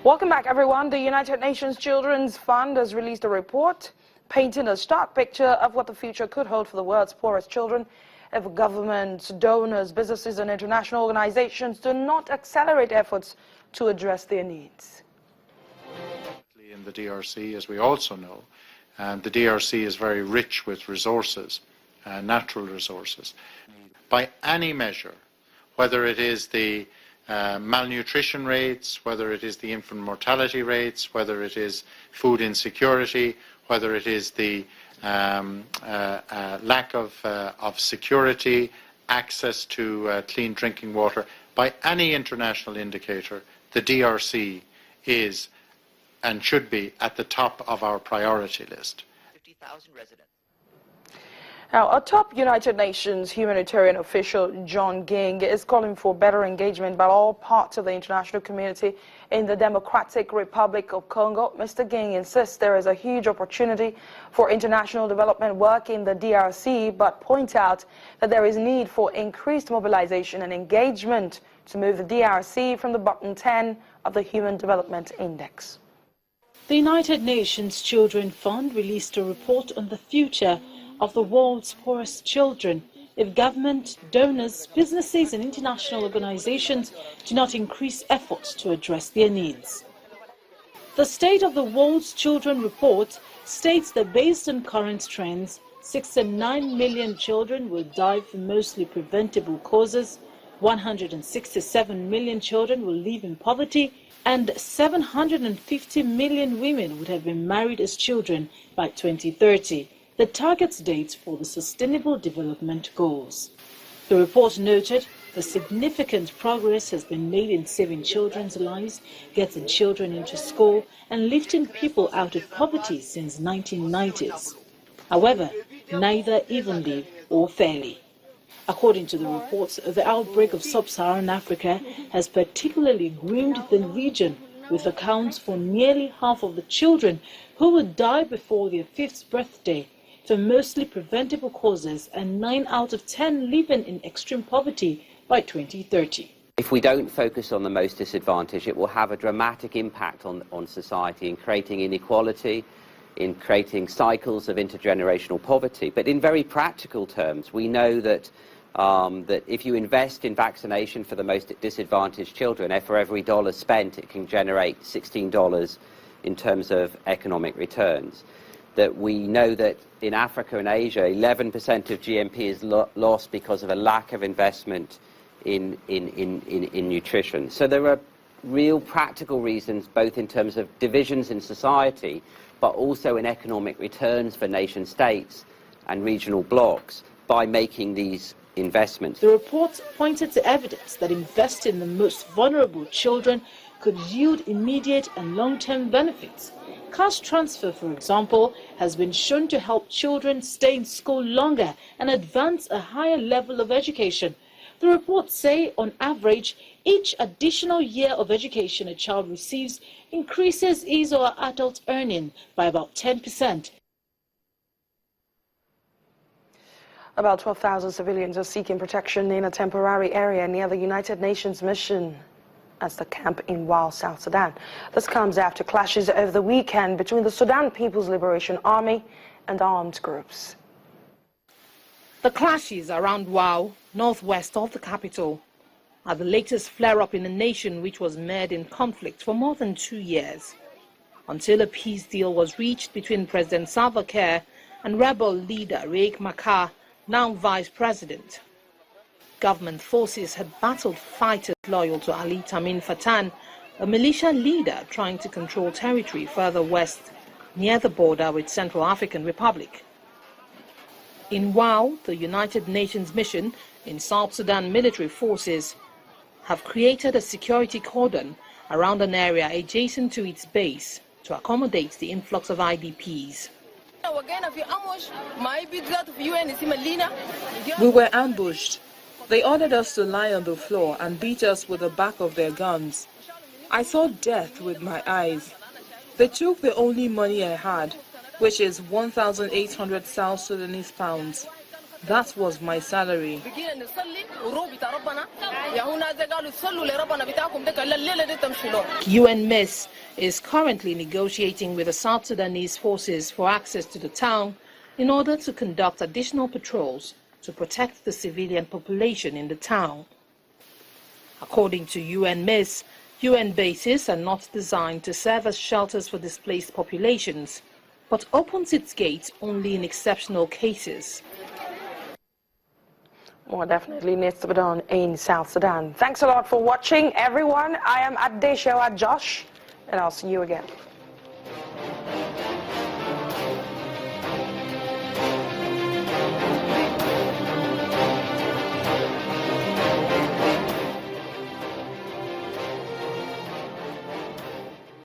Welcome back, everyone. The United Nations Children's Fund has released a report painting a stark picture of what the future could hold for the world's poorest children if governments, donors, businesses and international organizations do not accelerate efforts to address their needs. In the DRC, as we also know, the DRC is very rich with resources, natural resources. By any measure, whether it is the malnutrition rates, whether it is the infant mortality rates, whether it is food insecurity, whether it is the lack of security, access to clean drinking water, by any international indicator, the DRC is and should be at the top of our priority list. 50,000 residents. Now, a top United Nations humanitarian official, John Ging, is calling for better engagement by all parts of the international community in the Democratic Republic of Congo. Mr. Ging insists there is a huge opportunity for international development work in the DRC, but points out that there is need for increased mobilization and engagement to move the DRC from the bottom 10 of the Human Development Index. The United Nations Children Fund released a report on the future of the world's poorest children if government, donors, businesses and international organizations do not increase efforts to address their needs. The State of the World's Children report states that based on current trends, 69 million children will die from mostly preventable causes, 167 million children will live in poverty, and 750 million women would have been married as children by 2030. The target dates for the Sustainable Development Goals. The report noted that significant progress has been made in saving children's lives, getting children into school, and lifting people out of poverty since 1990s. However, neither evenly or fairly. According to the reports, the outbreak of sub-Saharan Africa has particularly grimmed the region, with accounts for nearly half of the children who would die before their 5th birthday from mostly preventable causes, and 9 out of 10 living in extreme poverty by 2030. If we don't focus on the most disadvantaged, it will have a dramatic impact on society in creating inequality, in creating cycles of intergenerational poverty. But in very practical terms, we know that that if you invest in vaccination for the most disadvantaged children, for every dollar spent, it can generate $16 in terms of economic returns. That we know that in Africa and Asia, 11% of GNP is lost because of a lack of investment in nutrition. So there are real practical reasons, both in terms of divisions in society, but also in economic returns for nation states and regional blocs by making these investments. The report pointed to evidence that investing in the most vulnerable children could yield immediate and long-term benefits. Cash transfer, for example, has been shown to help children stay in school longer and advance a higher level of education. The reports say, on average, each additional year of education a child receives increases his or her adult earning by about 10%. About 12,000 civilians are seeking protection in a temporary area near the United Nations mission as the camp in Wau, South Sudan. This comes after clashes over the weekend between the Sudan People's Liberation Army and armed groups. The clashes around Wau, northwest of the capital, are the latest flare-up in a nation which was mired in conflict for more than 2 years, until a peace deal was reached between President Salva Kiir and rebel leader Riek Machar, now vice president. Government forces had battled fighters loyal to Ali Tamin Fatan, a militia leader trying to control territory further west near the border with Central African Republic. In Wau, the United Nations mission in South Sudan military forces have created a security cordon around an area adjacent to its base to accommodate the influx of IDPs. We were ambushed. They ordered us to lie on the floor and beat us with the back of their guns. I saw death with my eyes. They took the only money I had, which is 1,800 South Sudanese pounds. That was my salary. UNMISS is currently negotiating with the South Sudanese forces for access to the town in order to conduct additional patrols to protect the civilian population in the town. According to UNMISS, UN bases are not designed to serve as shelters for displaced populations, but opens its gates only in exceptional cases. More definitely needs to be done in South Sudan. Thanks a lot for watching, everyone. I am Adeshawa Josh, and I'll see you again.